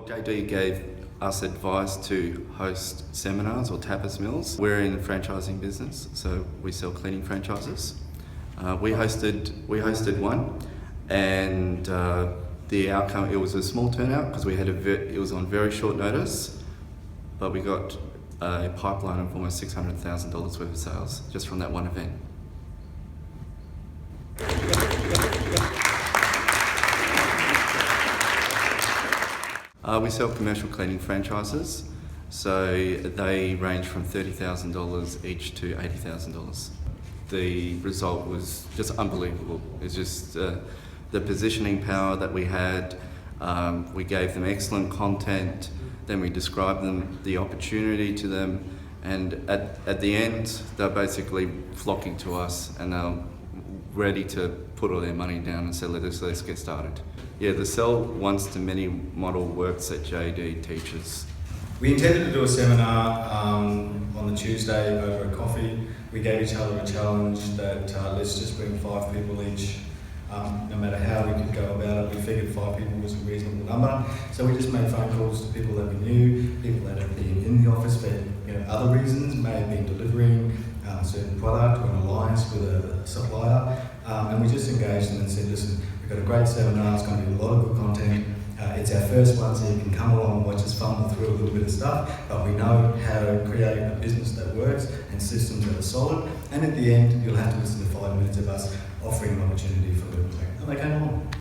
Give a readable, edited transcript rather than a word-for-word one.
JD gave us advice to host seminars or tapas meals. We're in the franchising business, so we sell cleaning franchises. We hosted one, and the outcome, it was a small turnout because it was on very short notice, but we got a pipeline of almost $600,000 worth of sales just from that one event. We sell commercial cleaning franchises, so they range from $30,000 each to $80,000. The result was just unbelievable. It's just the positioning power that we had. We gave them excellent content, then we described the opportunity to them, and at the end, they're basically flocking to us and they're ready to put all their money down and say, let's get started. Yeah, the sell once to many model works that JD teaches. We intended to do a seminar on the Tuesday over a coffee. We gave each other a challenge that let's just bring 5 people each. No matter how we could go about it, we figured 5 people was a reasonable number. So we just made phone calls to people that we knew, people that had been in the office for other reasons, may have been delivering a certain product or an alliance with a supplier. And we just engaged them and said, listen, we've got a great seminar, it's going to be a lot of good content. It's our first one, so you can come along and watch us fumble through a little bit of stuff, but we know how to create a business that works and systems that are solid. And at the end, you'll have to listen to 5 minutes of us offering an opportunity for them. And they came along.